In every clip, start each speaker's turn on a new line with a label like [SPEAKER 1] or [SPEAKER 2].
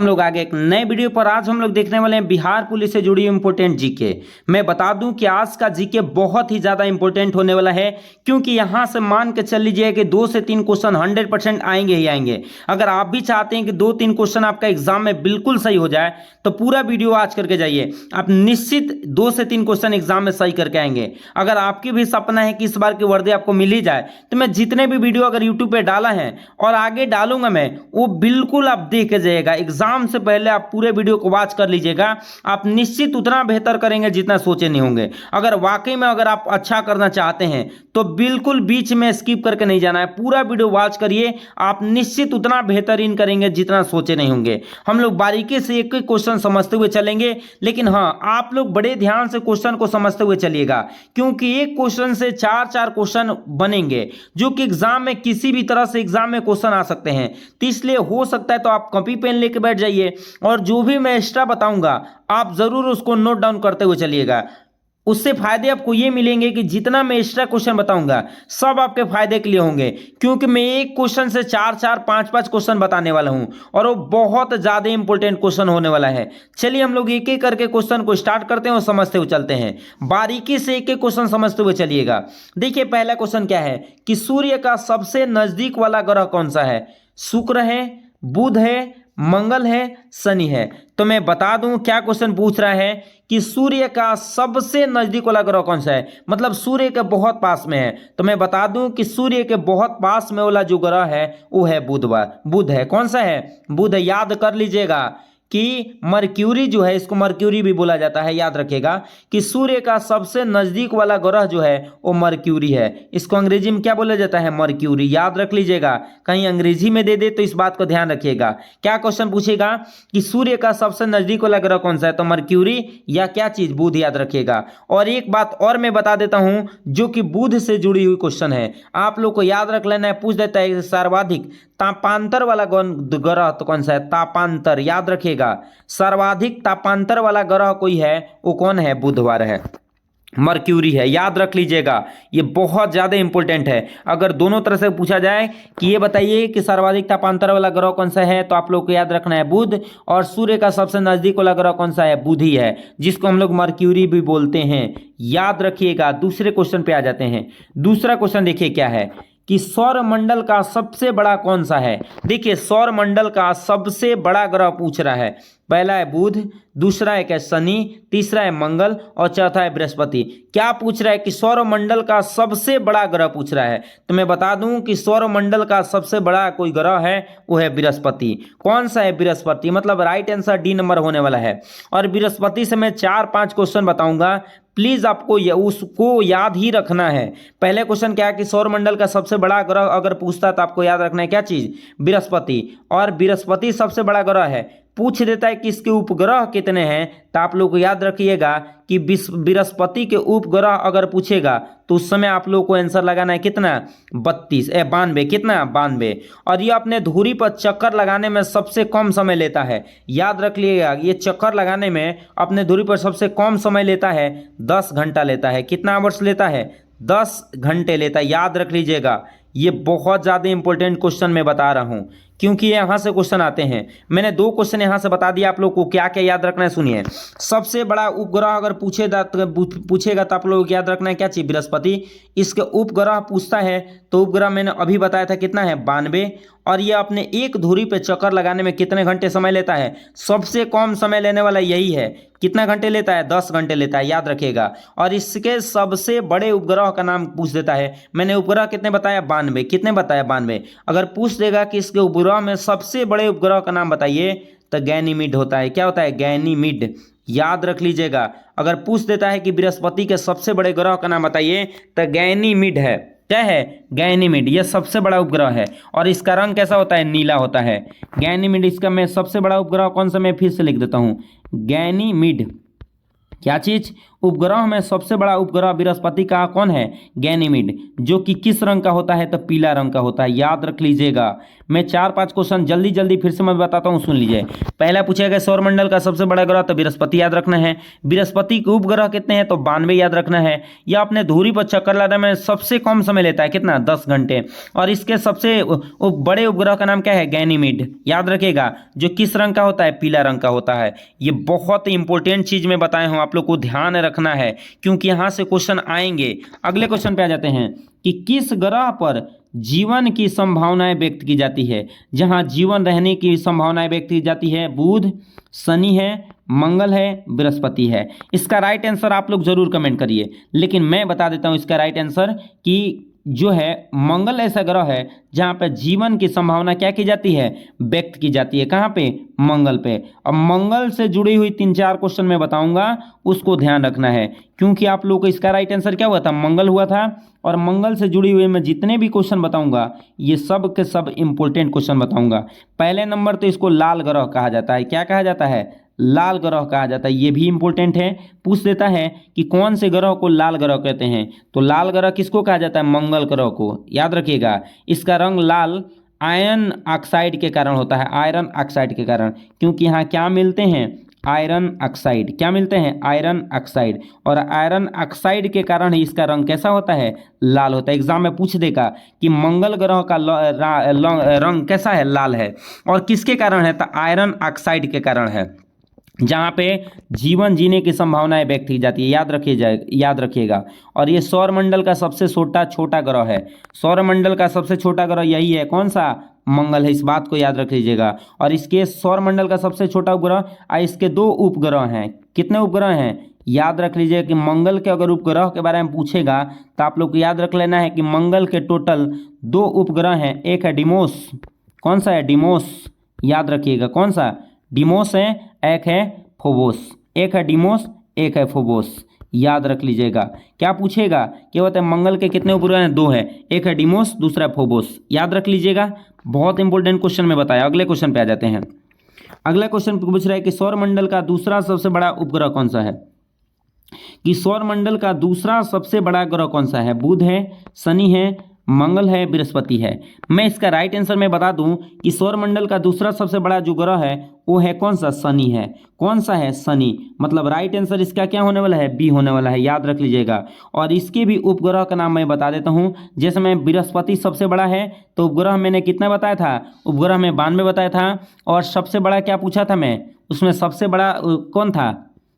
[SPEAKER 1] हम लोग आगे एक नए वीडियो पर आज हम लोग देखने वाले हैं बिहार पुलिस से जुड़ी इंपॉर्टेंट जीके। मैं बता दूं कि आज का जीके बहुत ही ज़्यादा इंपॉर्टेंट होने वाला है, क्योंकि यहां से मान के चल लीजिए कि 2 से 3 क्वेश्चन 100% आएंगे ही आएंगे। अगर आप भी चाहते हैं कि 2-3 क्वेश्चन आपका एग्जाम में बिल्कुल सही हो जाए तो पूरा वीडियो आज करके जाइए, आप निश्चित 2 से 3 क्वेश्चन एग्जाम में सही करके आएंगे। अगर आपकी भी सपना है कि इस बार की वर्दी आपको मिल ही जाए तो मैं जितने भी वीडियो अगर यूट्यूब पर डाला है और आगे डालूंगा मैं, वो बिल्कुल आप देख के जाइएगा। एग्जाम से पहले आप पूरे वीडियो को वॉच कर लीजिएगा, आप निश्चित उतना बेहतर करेंगे जितना सोचे नहीं होंगे। अगर वाकई में अगर आप अच्छा करना चाहते हैं तो बिल्कुल बीच में स्किप करके नहीं जाना है, पूरा वीडियो वॉच करिए, आप निश्चित उतना बेहतरीन करेंगे जितना सोचे नहीं होंगे। हम लोग बारीकी से एक एक क्वेश्चन समझते हुए चलेंगे, लेकिन हाँ, आप लोग बड़े ध्यान से क्वेश्चन को समझते हुए चलिएगा, क्योंकि एक क्वेश्चन से 4-4 क्वेश्चन बनेंगे जो कि एग्जाम में किसी भी तरह से एग्जाम में क्वेश्चन आ सकते हैं। तो इसलिए हो सकता है तो आप कॉपी पेन लेके बैठ जाइए और जो भी मैं एक्स्ट्रा बताऊंगा आप जरूर उसको नोट डाउन करते हुए चलिएगा। उससे फायदे आपको ये मिलेंगे कि जितना मैं एक्स्ट्रा क्वेश्चन बताऊंगा सब आपके फायदे के लिए होंगे, क्योंकि मैं एक क्वेश्चन से 4-4 5-5 क्वेश्चन बताने वाला हूं और वो बहुत ज्यादा इंपॉर्टेंट क्वेश्चन होने वाला है। चलिए हम लोग एक एक करके क्वेश्चन को स्टार्ट करते हैं और समझते हुए चलते हैं। बारीकी से एक एक क्वेश्चन समझते हुए चलिएगा। देखिए पहला क्वेश्चन क्या है कि सूर्य का सबसे नजदीक वाला ग्रह कौन सा है? शुक्र है, बुध है, मंगल है, शनि है। तो मैं बता दूं क्या क्वेश्चन पूछ रहा है कि सूर्य का सबसे नजदीक वाला ग्रह कौन सा है, मतलब सूर्य के बहुत पास में है। तो मैं बता दूं कि सूर्य के बहुत पास में वाला जो ग्रह है वो है बुध है। कौन सा है? बुध है। याद कर लीजिएगा कि मर्क्यूरी जो है, इसको मर्क्यूरी भी बोला जाता है। याद रखिएगा कि सूर्य का सबसे नजदीक वाला ग्रह जो है वो मर्क्यूरी है। इसको अंग्रेजी में क्या बोला जाता है? मर्क्यूरी। याद रख लीजिएगा, कहीं अंग्रेजी में दे दे तो इस बात को ध्यान रखिएगा। क्या क्वेश्चन पूछेगा कि सूर्य का सबसे नजदीक वाला ग्रह कौन सा है? तो मर्क्यूरी या क्या चीज? बुध। याद रखिएगा। और एक बात और मैं बता देता हूं जो कि बुध से जुड़ी हुई क्वेश्चन है, आप लोग को याद रख लेना है। पूछ देता है सर्वाधिक तापांतर वाला ग्रह तो कौन सा है? तापांतर। याद रखिएगा, सर्वाधिक तापांतर वाला ग्रह कोई है वो कौन है? बुधवार है, मर्क्यूरी है। याद रख लीजिएगा, ये बहुत ज्यादा इंपॉर्टेंट है। अगर दोनों तरह से पूछा जाए कि ये बताइए कि सर्वाधिक तापांतर वाला ग्रह कौन सा है, तो आप लोग को याद रखना है बुध। और सूर्य का सबसे नजदीक वाला ग्रह कौन सा है? बुध ही है, जिसको हम लोग मर्क्यूरी भी बोलते हैं। याद रखिएगा। दूसरे क्वेश्चन पे आ जाते हैं। दूसरा क्वेश्चन देखिए क्या है कि सौर मंडल का सबसे बड़ा कौन सा है? देखिए सौर मंडल का सबसे बड़ा ग्रह पूछ रहा है। पहला है बुध, दूसरा है शनि, तीसरा है मंगल और चौथा है बृहस्पति। क्या पूछ रहा है कि सौर मंडल का सबसे बड़ा ग्रह पूछ रहा है। तो मैं बता दूं कि सौर मंडल का सबसे बड़ा कोई ग्रह है वो है बृहस्पति। कौन सा है? बृहस्पति। मतलब राइट आंसर डी नंबर होने वाला है। और बृहस्पति से मैं 4-5 क्वेश्चन बताऊंगा, प्लीज आपको उसको याद ही रखना है। पहले क्वेश्चन क्या है कि सौर मंडल का सबसे बड़ा ग्रह अगर पूछता तो आपको याद रखना है क्या चीज? बृहस्पति। और बृहस्पति सबसे बड़ा ग्रह है। पूछ देता है कि इसके उपग्रह कितने हैं, तो आप लोग को याद रखिएगा कि बृहस्पति के उपग्रह अगर पूछेगा तो उस समय आप लोग को आंसर लगाना है कितना? 92। कितना? 92। और ये अपने धुरी पर चक्कर लगाने में सबसे कम समय लेता है। याद रख लीजिएगा, ये चक्कर लगाने में अपने धुरी पर सबसे कम समय लेता है, 10 घंटा लेता है। कितना आवर्स लेता है? 10 घंटे लेता है। याद रख लीजिएगा, ये बहुत ज़्यादा इंपॉर्टेंट क्वेश्चन मैं बता रहा हूँ, क्योंकि यहाँ से क्वेश्चन आते हैं। मैंने 2 क्वेश्चन यहाँ से बता दिया आप लोग को। क्या क्या याद रखना है सुनिए। सबसे बड़ा उपग्रह अगर पूछेगा तो आप लोग को याद रखना है क्या चीज? बृहस्पति। इसके उपग्रह पूछता है तो उपग्रह मैंने अभी बताया था कितना है? 92। और ये अपने एक धुरी पे चक्कर लगाने में कितने घंटे समय लेता है? सबसे कम समय लेने वाला यही है। कितना घंटे लेता है? 10 घंटे लेता है। याद रखिएगा। और इसके सबसे बड़े उपग्रह का नाम पूछ देता है। मैंने उपग्रह कितने बताया? 92। कितने बताया? 92। अगर पूछ देगा कि इसके उपग्रह में सबसे बड़े उपग्रह का नाम बताइए तो गैनीमीड होता है। क्या होता है? गैनीमीड। याद रख लीजिएगा। अगर पूछ देता है कि बृहस्पति के सबसे बड़े ग्रह का नाम बताइए तो गैनीमीड है। क्या है? गैनीमीड। यह सबसे बड़ा उपग्रह है और इसका रंग कैसा होता है? नीला होता है। गैनीमीड इसका मैं सबसे बड़ा उपग्रह कौन सा, मैं फिर से लिख देता हूं। गैनीमीड क्या चीज? उपग्रह में सबसे बड़ा उपग्रह बृहस्पति का कौन है? गैनीमीड, जो कि किस रंग का होता है? तो पीला रंग का होता है, याद रख लीजिएगा। मैं 4-5 क्वेश्चन जल्दी जल्दी फिर से मैं बताता हूँ, सुन लीजिए। पहला पूछेगा सौरमंडल का सबसे बड़ा ग्रह, तो बृहस्पति याद रखना है। बृहस्पति के उपग्रह कितने हैं? तो 92 याद रखना है। यह अपने धुरी पर चक्कर लगाने में सबसे कम समय लेता है, कितना? 10 घंटे। और इसके सबसे बड़े उपग्रह का नाम क्या है? गैनीमीड, याद रखिएगा, जो किस रंग का होता है? पीला रंग का होता है। ये बहुत इंपॉर्टेंट चीज में बताए हूं, आप लोग को ध्यान रखना है, क्योंकि यहां से क्वेश्चन आएंगे। अगले क्वेश्चन पे आ जाते हैं कि किस ग्रह पर जीवन की संभावनाएं व्यक्त की जाती है? जहां जीवन रहने की संभावनाएं व्यक्त की जाती है, बुध, शनि है, मंगल है, बृहस्पति है। इसका राइट आंसर आप लोग जरूर कमेंट करिए, लेकिन मैं बता देता हूं इसका राइट आंसर कि जो है मंगल ऐसा ग्रह है जहां पे जीवन की संभावना क्या की जाती है? व्यक्त की जाती है। कहां पे? मंगल पे। अब मंगल से जुड़ी हुई 3-4 क्वेश्चन मैं बताऊंगा, उसको ध्यान रखना है, क्योंकि आप लोगों को इसका राइट आंसर क्या हुआ था? मंगल हुआ था। और मंगल से जुड़ी हुई मैं जितने भी क्वेश्चन बताऊंगा, ये सब के सब इंपॉर्टेंट क्वेश्चन बताऊंगा। पहले नंबर तो इसको लाल ग्रह कहा जाता है। क्या कहा जाता है? लाल ग्रह कहा जाता है। ये भी इंपॉर्टेंट है, पूछ देता है कि कौन से ग्रह को लाल ग्रह कहते हैं। तो लाल ग्रह किसको कहा जाता है? मंगल ग्रह को, याद रखिएगा। इसका रंग लाल आयरन ऑक्साइड के कारण होता है, आयरन ऑक्साइड के कारण, क्योंकि यहाँ क्या मिलते हैं? Iron oxide. क्या मिलते हैं? Iron oxide. और आयरन ऑक्साइड के कारण ही इसका रंग कैसा होता है? लाल होता है। एग्जाम में पूछ देगा कि मंगल ग्रह का रंग कैसा है? लाल है। और किसके कारण है? तो आयरन ऑक्साइड के कारण है, जहाँ पे जीवन जीने की संभावनाएं व्यक्त की जाती है, याद रखिएगा। और ये सौरमंडल का सबसे छोटा ग्रह है। सौरमंडल का सबसे छोटा ग्रह यही है, कौन सा? मंगल है। इस बात को याद रख लीजिएगा। और इसके सौरमंडल का सबसे छोटा उपग्रह, इसके 2 उपग्रह हैं। कितने उपग्रह हैं? याद रख लीजिए कि मंगल के अगर उपग्रह के बारे में पूछेगा तो आप लोग को याद रख लेना है कि मंगल के टोटल 2 उपग्रह हैं। एक है डिमोस, कौन सा है? डिमोस, याद रखिएगा। कौन सा? डिमोस है। एक है फोबोस। एक है डिमोस, एक है फोबोस, याद रख लीजिएगा। क्या पूछेगा? क्या होता है? मंगल के कितने उपग्रह हैं? 2 हैं। एक है डिमोस, दूसरा है फोबोस, याद रख लीजिएगा। बहुत इंपॉर्टेंट क्वेश्चन में बताया। अगले क्वेश्चन पे आ जाते हैं। अगला क्वेश्चन पूछ रहा है कि सौरमंडल का दूसरा सबसे बड़ा उपग्रह कौन सा है? कि सौरमंडल का दूसरा सबसे बड़ा ग्रह कौन सा है? बुध है, शनि है, मंगल है, बृहस्पति है। मैं इसका राइट आंसर मैं बता दूं कि सौरमंडल का दूसरा सबसे बड़ा जो ग्रह है वो है कौन सा? शनि है। कौन सा है? शनि। मतलब राइट आंसर इसका क्या होने वाला है? बी होने वाला है, याद रख लीजिएगा। और इसके भी उपग्रह का नाम मैं बता देता हूं। जैसे मैं बृहस्पति सबसे बड़ा है, तो उपग्रह मैंने कितना बताया था? उपग्रह में 92 बताया था। और सबसे बड़ा क्या पूछा था मैं? उसमें सबसे बड़ा कौन था?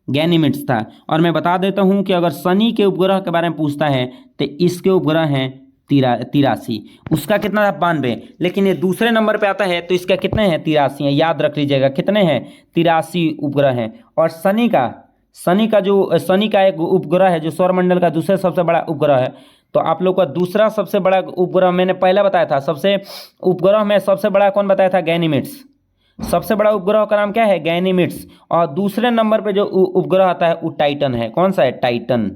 [SPEAKER 1] गैनीमीड्स था। और मैं बता देता हूं कि अगर शनि के उपग्रह के बारे में पूछता है तो इसके उपग्रह हैं 83। उसका कितना था? 92। लेकिन ये दूसरे नंबर पे आता है तो इसका कितने हैं? 83 है, याद रख लीजिएगा। कितने हैं? 83 उपग्रह हैं। और शनि का एक उपग्रह है जो सौरमंडल का दूसरा सबसे बड़ा उपग्रह है। तो आप लोग का दूसरा सबसे बड़ा उपग्रह मैंने पहले बताया था। सबसे उपग्रह में सबसे बड़ा कौन बताया था? गैनीमीड्स। सबसे बड़ा उपग्रह का नाम क्या है? गैनीमीड्स। और दूसरे नंबर पे जो उपग्रह आता है वो टाइटन है। कौन सा है? टाइटन।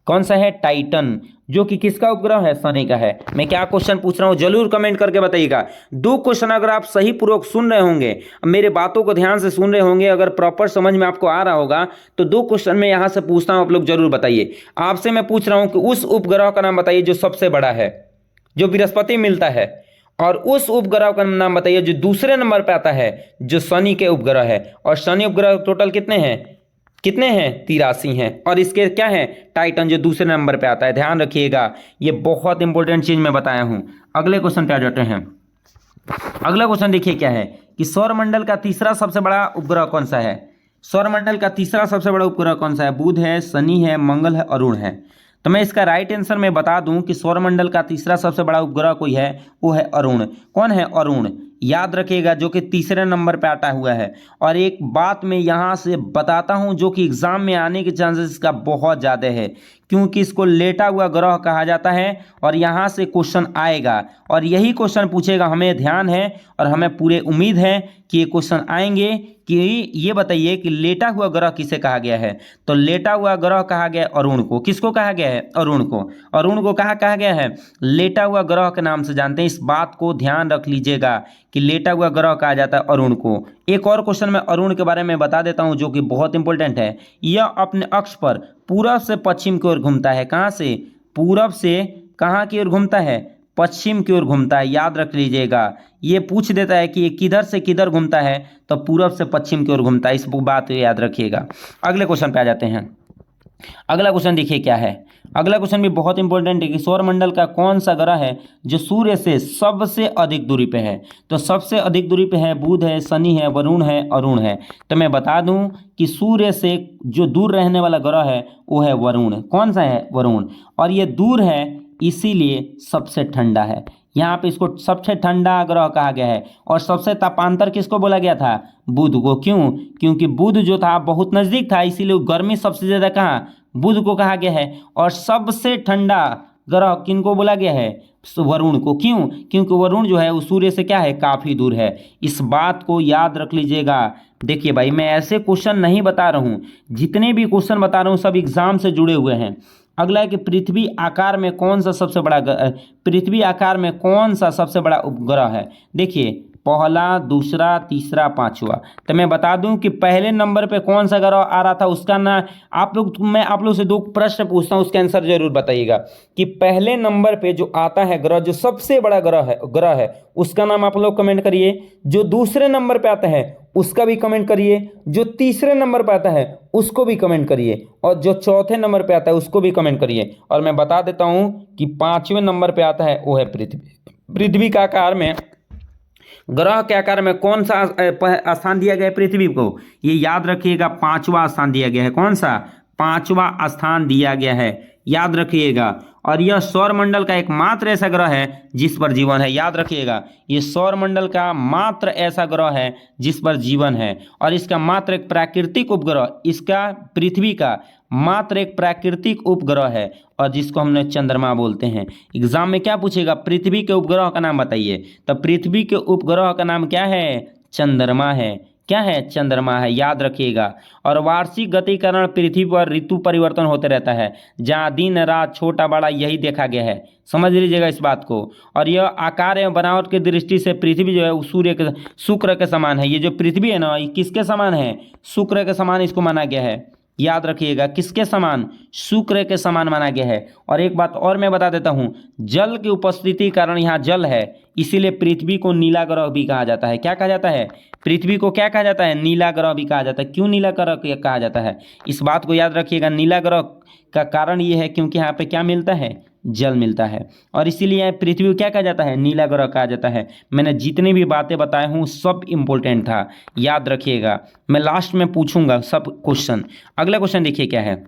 [SPEAKER 1] कौन सा है? टाइटन, जो कि किसका उपग्रह है? शनि का है। मैं क्या क्वेश्चन पूछ रहा हूं जरूर कमेंट करके बताइएगा। 2 क्वेश्चन अगर आप सही पूर्वक सुन रहे होंगे, मेरे बातों को ध्यान से सुन रहे होंगे, अगर प्रॉपर समझ में आपको आ रहा होगा, तो 2 क्वेश्चन मैं यहां से पूछता हूं, आप लोग जरूर बताइए। आपसे मैं पूछ रहा हूं कि उस उपग्रह का नाम बताइए जो सबसे बड़ा है, जो बृहस्पति मिलता है। और उस उपग्रह का नाम बताइए जो दूसरे नंबर पर आता है, जो शनि के उपग्रह है। और शनि उपग्रह टोटल कितने हैं? 83 हैं। और इसके क्या है? टाइटन, जो दूसरे नंबर पे आता है। ध्यान रखिएगा, ये बहुत इंपॉर्टेंट चीज मैं बताया हूं। अगले क्वेश्चन पे आ जाते हैं। अगला क्वेश्चन देखिए क्या है कि सौरमंडल का तीसरा सबसे बड़ा उपग्रह कौन सा है? सौरमंडल का तीसरा सबसे बड़ा उपग्रह कौन सा है? बुध है, शनि है, मंगल है, अरुण है। तो मैं इसका राइट आंसर मैं बता दूं कि सौरमंडल का तीसरा सबसे बड़ा उपग्रह कोई है, वो है अरुण। कौन है? अरुण, याद रखिएगा, जो कि तीसरे नंबर पे आता हुआ है। और एक बात मैं यहाँ से बताता हूँ जो कि एग्जाम में आने के चांसेस इसका बहुत ज़्यादा है, क्योंकि इसको लेटा हुआ ग्रह कहा जाता है। और यहाँ से क्वेश्चन आएगा और यही क्वेश्चन पूछेगा, हमें ध्यान है और हमें पूरे उम्मीद है कि ये क्वेश्चन आएंगे कि ये बताइए कि लेटा हुआ ग्रह किसे कहा गया है? तो लेटा हुआ ग्रह कहा गया अरुण को। किसको कहा गया है? अरुण को। अरुण को कहा गया है? लेटा हुआ ग्रह के नाम से जानते हैं। इस बात को ध्यान रख लीजिएगा कि लेटा हुआ ग्रह कहा जाता है अरुण को। एक और क्वेश्चन मैं अरुण के बारे में बता देता हूं जो कि बहुत इंपॉर्टेंट है। यह अपने अक्ष पर पूरब से पश्चिम की ओर घूमता है। कहाँ से? पूरब से कहाँ की ओर घूमता है? पश्चिम की ओर घूमता है। याद रख लीजिएगा, ये पूछ देता है कि ये किधर से किधर घूमता है, तो पूरब से पश्चिम की ओर घूमता है। इस बात को याद रखिएगा। अगले क्वेश्चन पे आ जाते हैं। अगला क्वेश्चन देखिए क्या है। अगला क्वेश्चन भी बहुत इंपॉर्टेंट है कि सौरमंडल का कौन सा ग्रह है जो सूर्य से सबसे अधिक दूरी पे है? तो सबसे अधिक दूरी पे है बुध है, शनि है, वरुण है, अरुण है। तो मैं बता दूं कि सूर्य से जो दूर रहने वाला ग्रह है वो है वरुण। कौन सा है? वरुण। और ये दूर है इसीलिए सबसे ठंडा है। यहाँ पे इसको सबसे ठंडा ग्रह कहा गया है। और सबसे तापांतर किसको बोला गया था? बुध को। क्यों? क्योंकि बुध जो था बहुत नजदीक था, इसीलिए गर्मी सबसे ज्यादा कहाँ? बुध को कहा गया है। और सबसे ठंडा ग्रह किनको बोला गया है? वरुण को। क्यों? क्योंकि वरुण जो है वो सूर्य से क्या है? काफी दूर है। इस बात को याद रख लीजिएगा। देखिए भाई, मैं ऐसे क्वेश्चन नहीं बता रहा हूँ, जितने भी क्वेश्चन बता रहा हूँ सब एग्जाम से जुड़े हुए हैं। अगला है कि पृथ्वी आकार में कौन सा सबसे बड़ा पृथ्वी आकार में कौन सा सबसे बड़ा उपग्रह है? देखिए, पहला, दूसरा, तीसरा, पांचवा। तो मैं बता दूं कि पहले नंबर पे कौन सा ग्रह आ रहा था उसका ना, मैं आप लोग से दो प्रश्न पूछता हूं, उसके आंसर जरूर बताइएगा कि पहले नंबर पे जो आता है ग्रह, जो सबसे बड़ा ग्रह है उसका नाम आप लोग कमेंट करिए। जो दूसरे नंबर पे आता है उसका भी कमेंट करिए। जो तीसरे नंबर पे आता है उसको भी कमेंट करिए। और जो चौथे नंबर पे आता है उसको भी कमेंट करिए। और मैं बता देता हूं कि पांचवें नंबर पे आता है वो है पृथ्वी। पृथ्वी का आकार में, ग्रह के आकार में कौन सा स्थान दिया गया है पृथ्वी को? ये याद रखिएगा, पांचवा स्थान दिया गया है। कौन सा? पांचवा स्थान दिया गया है, याद रखिएगा। और यह सौरमंडल का एकमात्र ऐसा ग्रह है जिस पर जीवन है। याद रखिएगा, ये सौरमंडल का मात्र ऐसा ग्रह है जिस पर जीवन है। और इसका मात्र एक प्राकृतिक उपग्रह, इसका पृथ्वी का मात्र एक प्राकृतिक उपग्रह है, और जिसको हमने चंद्रमा बोलते हैं। एग्जाम में क्या पूछेगा? पृथ्वी के उपग्रह का नाम बताइए। तो पृथ्वी के उपग्रह का नाम क्या है? चंद्रमा है। क्या है? चंद्रमा है, याद रखिएगा। और वार्षिक गतिकरण पृथ्वी पर ऋतु परिवर्तन होते रहता है, जहाँ दिन रात छोटा बड़ा यही देखा गया है। समझ लीजिएगा इस बात को। और यह आकार एवं बनावट की दृष्टि से पृथ्वी जो है वो शुक्र के समान है। ये जो पृथ्वी है ना, ये किसके समान है? शुक्र के समान इसको माना गया है। याद रखिएगा, किसके समान? शुक्र के समान माना गया है। और एक बात और मैं बता देता हूँ, जल की उपस्थिति कारण यहाँ जल है, इसीलिए पृथ्वी को नीला ग्रह भी कहा जाता है। क्या कहा जाता है? पृथ्वी को क्या कहा जाता है? नीला ग्रह भी कहा जाता है। क्यों नीला ग्रह कहा जाता है? इस बात को याद रखिएगा। नीला ग्रह का कारण ये है क्योंकि यहाँ पे क्या मिलता है? जल मिलता है। और इसीलिए यहाँ पृथ्वी को क्या कहा जाता है? नीला ग्रह कहा जाता है। मैंने जितनी भी बातें बताए हूँ सब इंपॉर्टेंट था, याद रखिएगा। मैं लास्ट में पूछूंगा सब क्वेश्चन। अगला क्वेश्चन देखिए क्या है।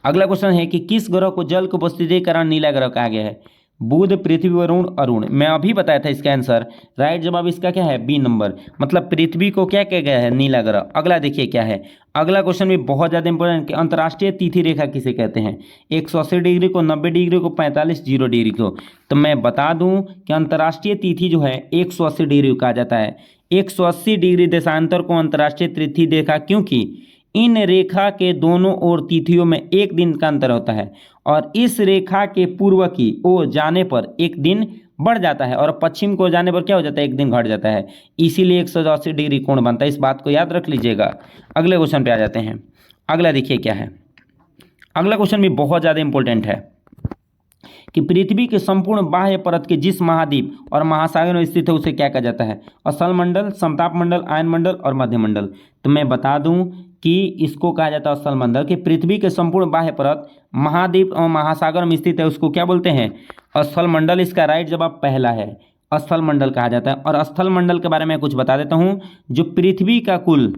[SPEAKER 1] अगला क्वेश्चन है कि किस ग्रह को जल की उपस्थिति के कारण नीला ग्रह कहा गया है? बुध, पृथ्वी, वरुण, अरुण। मैं अभी बताया था इसका आंसर। राइट जवाब इसका क्या है? B number. मतलब पृथ्वी को क्या कहा गया है? नीला ग्रह। अगला देखिए क्या है। अगला क्वेश्चन भी बहुत ज़्यादा इंपॉर्टेंट कि अंतर्राष्ट्रीय तिथि रेखा किसे कहते हैं? 180 डिग्री को, 90 डिग्री को, 45 जीरो डिग्री को। तो मैं बता दूं कि अंतर्राष्ट्रीय तिथि जो है 180 डिग्री को कहा जाता है। 180 डिग्री देशांतर को अंतर्राष्ट्रीय तिथि रेखा, क्योंकि इन रेखा के दोनों ओर तिथियों में एक दिन का अंतर होता है, और इस रेखा के पूर्व की ओर जाने पर एक दिन बढ़ जाता है और पश्चिम को जाने पर क्या हो जाता है? एक दिन घट जाता है। इसीलिए 180 डिग्री कोण बनता है। इस बात को याद रख लीजिएगा। अगले क्वेश्चन पे आ जाते हैं। अगला देखिए क्या है। अगला क्वेश्चन भी बहुत ज़्यादा इंपॉर्टेंट है कि पृथ्वी के संपूर्ण बाह्य परत के जिस महाद्वीप और महासागर में स्थित है उसे क्या कहा जाता है? स्थल मंडल, समताप मंडल, आयन मंडल और मध्य मंडल। तो मैं बता दूं कि इसको कहा जाता है स्थल मंडल। कि पृथ्वी के संपूर्ण बाह्य परत महाद्वीप और महासागर में स्थित है उसको क्या बोलते हैं? स्थल मंडल। इसका राइट जवाब पहला है, स्थल मंडल कहा जाता है। और स्थल मंडल के बारे में कुछ बता देता हूँ। जो पृथ्वी का कुल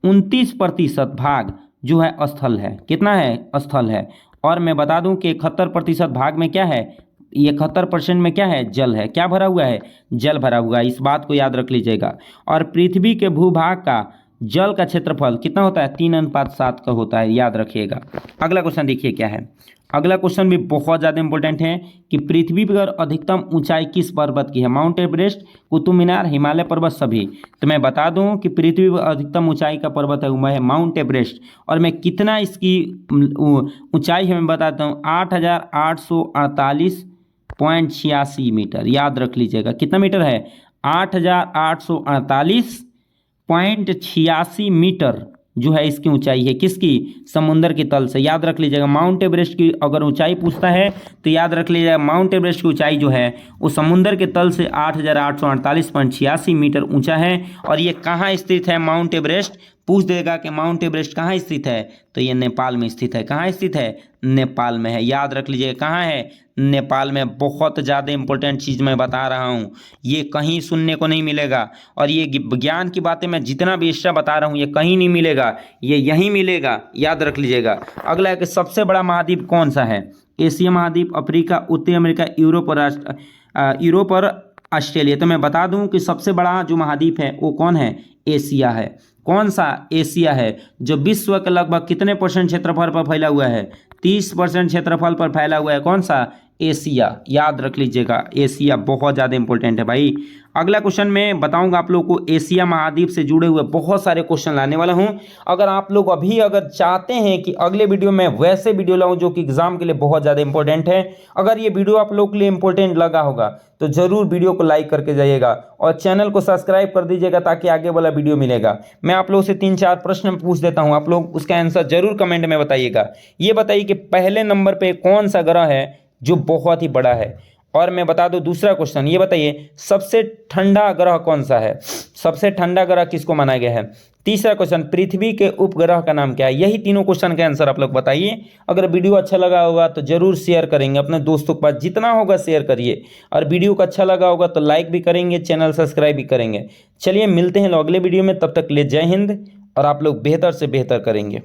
[SPEAKER 1] 29% भाग जो है स्थल है। कितना है? स्थल है। और मैं बता दूं कि 71% भाग में क्या है? 71% में क्या है? जल है। क्या भरा हुआ है? जल भरा हुआ है। इस बात को याद रख लीजिएगा। और पृथ्वी के भूभाग का जल का क्षेत्रफल कितना होता है? 3:7 का होता है, याद रखिएगा। अगला क्वेश्चन देखिए क्या है। अगला क्वेश्चन भी बहुत ज़्यादा इंपॉर्टेंट है कि पृथ्वी पर अधिकतम ऊंचाई किस पर्वत की है? माउंट एवरेस्ट, कुतुब मीनार, हिमालय पर्वत, सभी। तो मैं बता दूं कि पृथ्वी पर अधिकतम ऊंचाई का पर्वत है वो है माउंट एवरेस्ट। और मैं कितना इसकी ऊंचाई है मैं बताता हूँ, 8,848.86 मीटर। याद रख लीजिएगा। कितना मीटर है? 8,848.86 मीटर जो है इसकी ऊंचाई है। किसकी? समुंदर की तल से। याद रख लीजिएगा, माउंट एवरेस्ट की अगर ऊंचाई पूछता है तो याद रख लीजिएगा माउंट एवरेस्ट की ऊंचाई जो है वो समुंदर के तल से 8,848.86 मीटर ऊंचा है। और ये कहाँ स्थित है? माउंट एवरेस्ट पूछ देगा कि माउंट एवरेस्ट कहाँ स्थित है, तो ये नेपाल में स्थित है। कहाँ स्थित है? नेपाल में है। याद रख लीजिएगा कहाँ है? नेपाल में। बहुत ज़्यादा इंपॉर्टेंट चीज़ मैं बता रहा हूँ, ये कहीं सुनने को नहीं मिलेगा। और ये विज्ञान की बातें मैं जितना भी एक्स्ट्रा बता रहा हूँ ये कहीं नहीं मिलेगा, ये यहीं मिलेगा। याद रख लीजिएगा। अगला है कि सबसे बड़ा महाद्वीप कौन सा है? एशिया महाद्वीप, अफ्रीका, उत्तरी अमेरिका, यूरोप और ऑस्ट्रेलिया। तो मैं बता दूं कि सबसे बड़ा जो महाद्वीप है वो कौन है? एशिया है। कौन सा? एशिया है, जो विश्व के लगभग कितने % क्षेत्रफल पर फैला हुआ है? 30% क्षेत्रफल पर फैला हुआ है। कौन सा? एशिया। याद रख लीजिएगा, एशिया बहुत ज़्यादा इंपॉर्टेंट है भाई। अगला क्वेश्चन मैं बताऊंगा आप लोगों को, एशिया महाद्वीप से जुड़े हुए बहुत सारे क्वेश्चन लाने वाला हूं। अगर आप लोग अगर चाहते हैं कि अगले वीडियो में वैसे वीडियो लाऊं जो कि एग्जाम के लिए बहुत ज़्यादा इंपॉर्टेंट है, अगर ये वीडियो आप लोग के लिए इंपॉर्टेंट लगा होगा तो जरूर वीडियो को लाइक करके जाइएगा और चैनल को सब्सक्राइब कर दीजिएगा ताकि आगे वाला वीडियो मिलेगा। मैं आप लोगों से 3-4 प्रश्न पूछ देता हूँ, आप लोग उसका आंसर जरूर कमेंट में बताइएगा। ये बताइए कि पहले नंबर पे कौन सा ग्रह है जो बहुत ही बड़ा है? और मैं बता दूं दूसरा क्वेश्चन, ये बताइए सबसे ठंडा ग्रह कौन सा है? सबसे ठंडा ग्रह किसको माना गया है? तीसरा क्वेश्चन, पृथ्वी के उपग्रह का नाम क्या है? यही तीनों क्वेश्चन के आंसर आप लोग बताइए। अगर वीडियो अच्छा लगा होगा तो जरूर शेयर करेंगे अपने दोस्तों के पास, जितना होगा शेयर करिए। और वीडियो को अच्छा लगा होगा तो लाइक भी करेंगे, चैनल सब्सक्राइब भी करेंगे। चलिए मिलते हैं अगले वीडियो में, तब तक ले जय हिंद, और आप लोग बेहतर से बेहतर करेंगे।